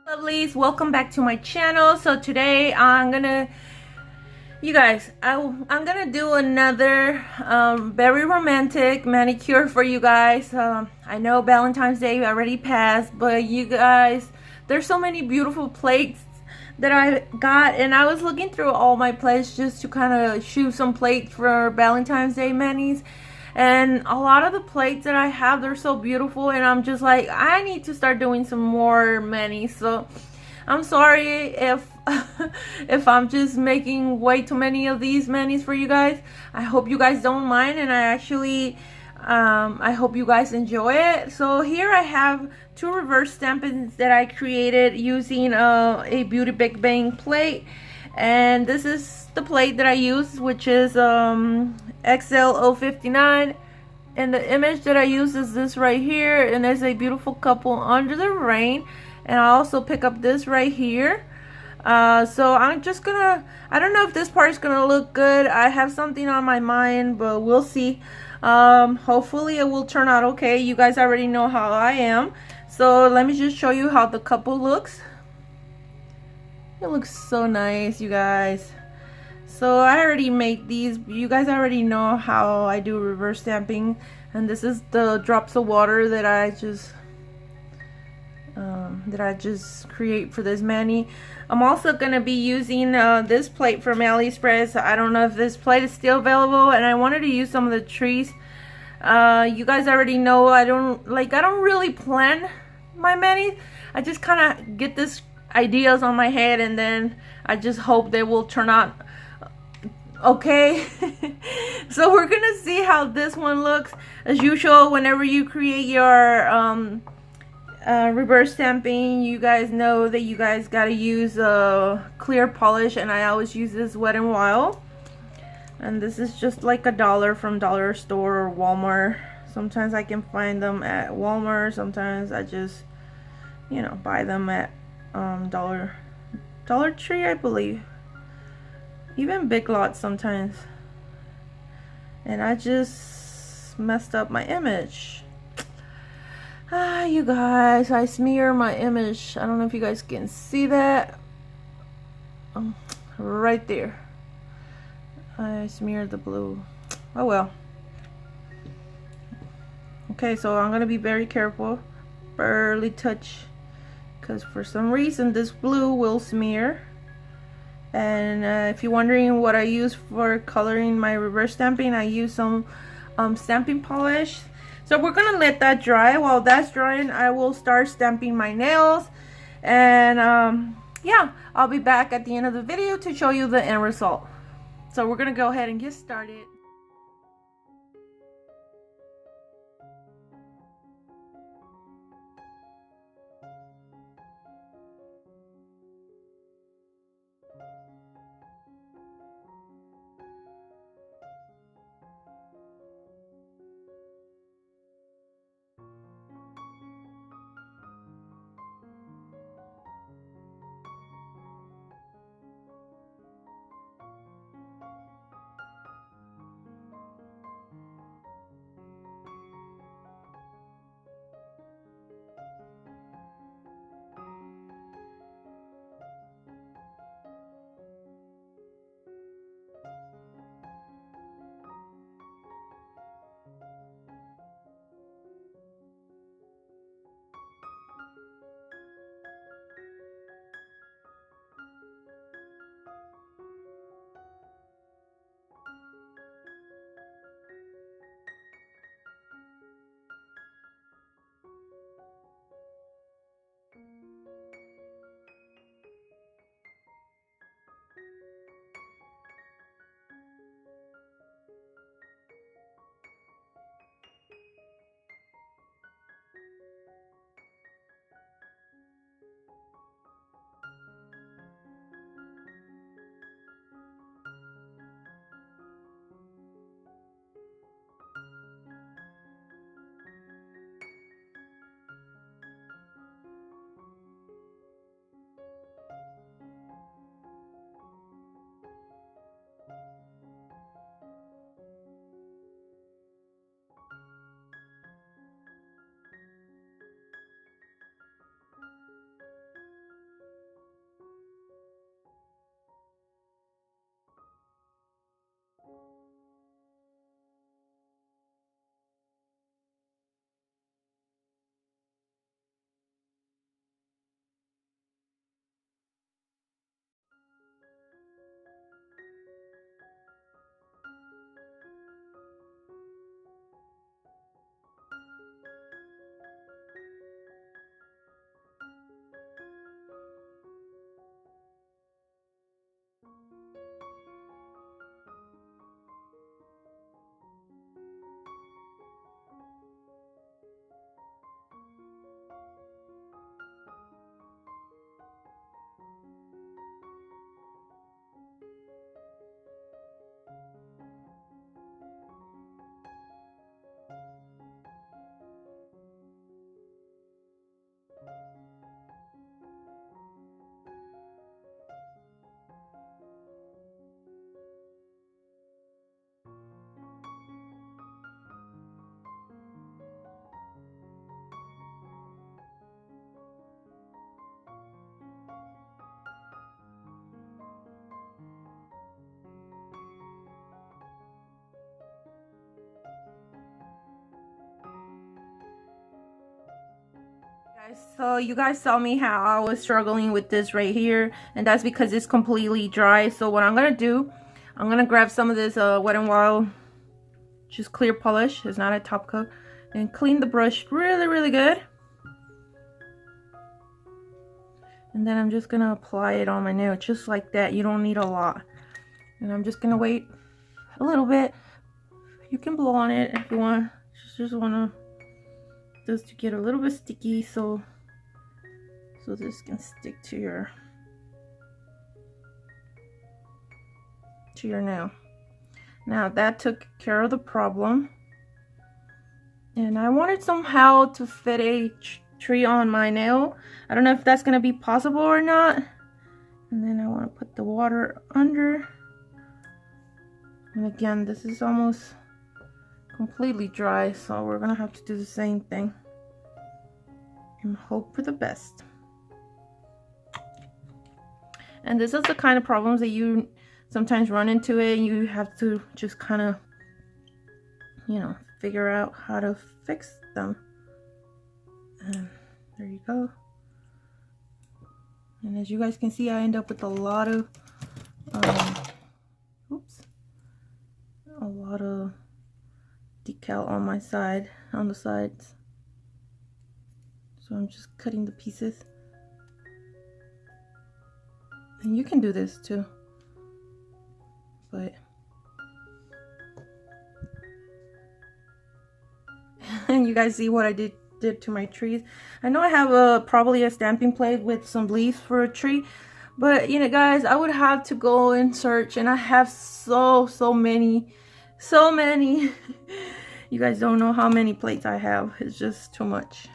Lovelies, welcome back to my channel. So today I'm gonna do another very romantic manicure for you guys. I know Valentine's Day already passed, but you guys, there's so many beautiful plates that I got, and I was looking through all my plates just to kind of choose some plates for Valentine's Day manis. And a lot of the plates that I have, they're so beautiful, and I'm just like, I need to start doing some more manis. So I'm sorry if if I'm just making way too many of these manis for you guys. I hope you guys don't mind, and I hope you guys enjoy it. So here I have two reverse stampings that I created using a Beauty Big Bang plate, and this is the plate that I use, which is XL059, and the image that I use is this right here, and there's a beautiful couple under the rain. And I also pick up this right here. So I'm just gonna, I don't know if this part is gonna look good. I have something on my mind, but we'll see. Hopefully it will turn out okay. You guys already know how I am. So let me just show you how the couple looks. It looks so nice, you guys. So I already made these. You guys already know how I do reverse stamping. And this is the drops of water that I just create for this mani. I'm also gonna be using this plate from AliExpress. I don't know if this plate is still available, and I wanted to use some of the trees. You guys already know I don't really plan my manis. I just kind of get this ideas on my head, and then I just hope they will turn out okay. So we're gonna see how this one looks. As usual, whenever you create your reverse stamping, you guys know that you guys gotta use clear polish, and I always use this Wet n Wild, and this is just like $1 from dollar store or Walmart. Sometimes I can find them at Walmart, sometimes I just, you know, buy them at Dollar Tree, I believe, even Big Lots sometimes. And I just messed up my image. You guys, I smear my image. I don't know if you guys can see that. Right there. I smeared the blue. Oh well. Okay, so I'm gonna be very careful. Barely touch, because for some reason this blue will smear. And if you're wondering what I use for coloring my reverse stamping, I use some stamping polish. So we're gonna let that dry. While that's drying, I will start stamping my nails. And yeah, I'll be back at the end of the video to show you the end result. So we're gonna go ahead and get started. So you guys saw me how I was struggling with this right here, and that's because it's completely dry. So what I'm gonna do, I'm gonna grab some of this Wet n Wild just clear polish, it's not a top coat, and clean the brush really good. And then I'm just gonna apply it on my nail just like that. You don't need a lot. And I'm just gonna wait a little bit. You can blow on it if you want. Just wanna this to get a little bit sticky, so this can stick to your nail. Now that took care of the problem, and I wanted somehow to fit a tree on my nail. I don't know if that's gonna be possible or not. And then I want to put the water under, and again, this is almost completely dry, so we're gonna have to do the same thing and hope for the best. And this is the kind of problems that you sometimes run into it, and you have to just kind of, you know, figure out how to fix them. And there you go. And as you guys can see, I end up with a lot of decal on my side, on the sides. So I'm just cutting the pieces. And you can do this too, but and you guys see what I did to my trees. I know I have probably a stamping plate with some leaves for a tree, but you know guys, I would have to go and search, and I have so many you guys don't know how many plates I have. It's just too much.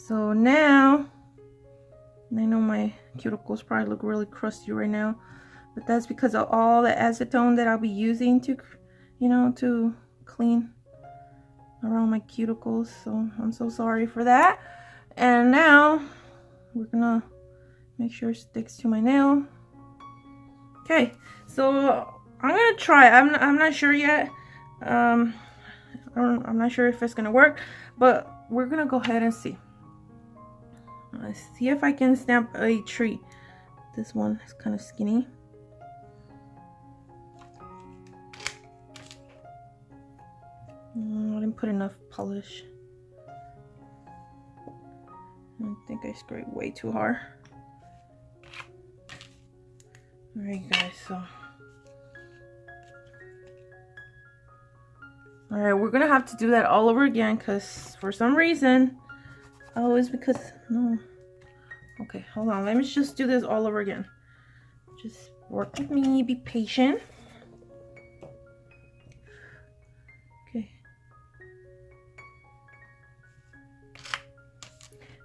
So now I know my cuticles probably look really crusty right now, but that's because of all the acetone that I'll be using to, you know, to clean around my cuticles. So I'm so sorry for that. And now we're gonna make sure it sticks to my nail. Okay, so I'm gonna try. I'm not sure yet. I'm not sure if it's gonna work, but we're gonna go ahead and see. Let's see if I can stamp a tree. This one is kind of skinny. I didn't put enough polish. I think I scraped way too hard. Alright guys, so alright, we're gonna have to do that all over again, because for some reason, no. Okay, hold on, let me just do this all over again. Just work with me, be patient. Okay.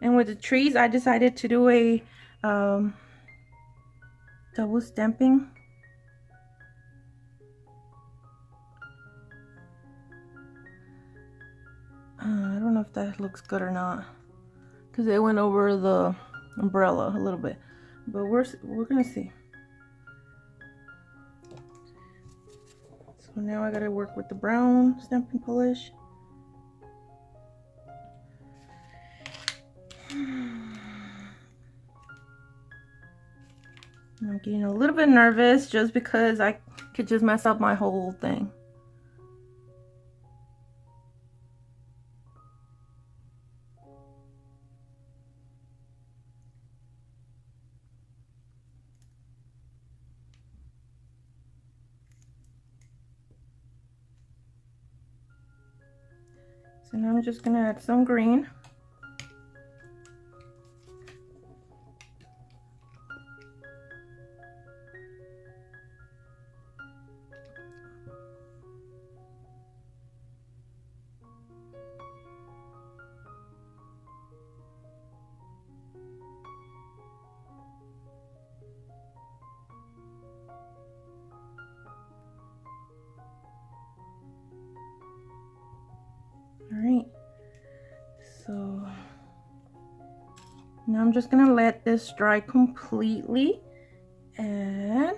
And with the trees, I decided to do a double stamping. I don't know if that looks good or not, because it went over the umbrella a little bit, but we're gonna see. So now I gotta work with the brown stamping polish. I'm getting a little bit nervous just because I could just mess up my whole thing. So now I'm just gonna add some green. Alright, so now I'm just gonna let this dry completely, and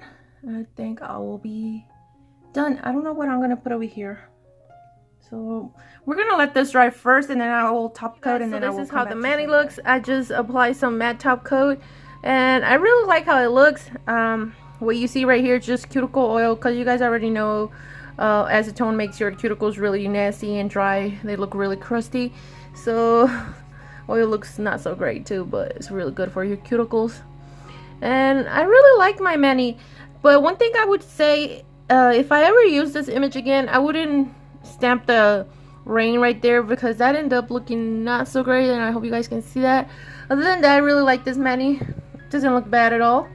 I think I will be done. I don't know what I'm gonna put over here, So we're gonna let this dry first, and then I will top coat, and then I will. This is how the mani looks. I just apply some matte top coat, and I really like how it looks. What you see right here is just cuticle oil, because you guys already know acetone makes your cuticles really nasty and dry. They look really crusty. So oil looks not so great too, but it's really good for your cuticles. And I really like my mani, but one thing I would say, if I ever use this image again, I wouldn't stamp the rain right there, because that ended up looking not so great, and I hope you guys can see that. Other than that, I really like this mani. It doesn't look bad at all.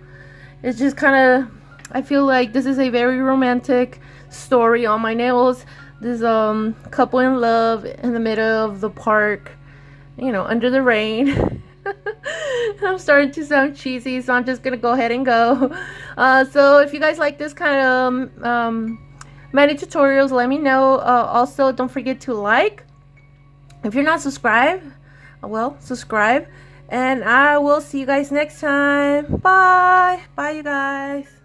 It's just kind of, I feel like this is a very romantic story on my nails. This couple in love in the middle of the park, you know, under the rain. I'm starting to sound cheesy, so I'm just gonna go ahead and go. So if you guys like this kind of many tutorials, let me know. Also, don't forget to like. If you're not subscribed, well, subscribe. And I will see you guys next time. Bye. Bye, you guys.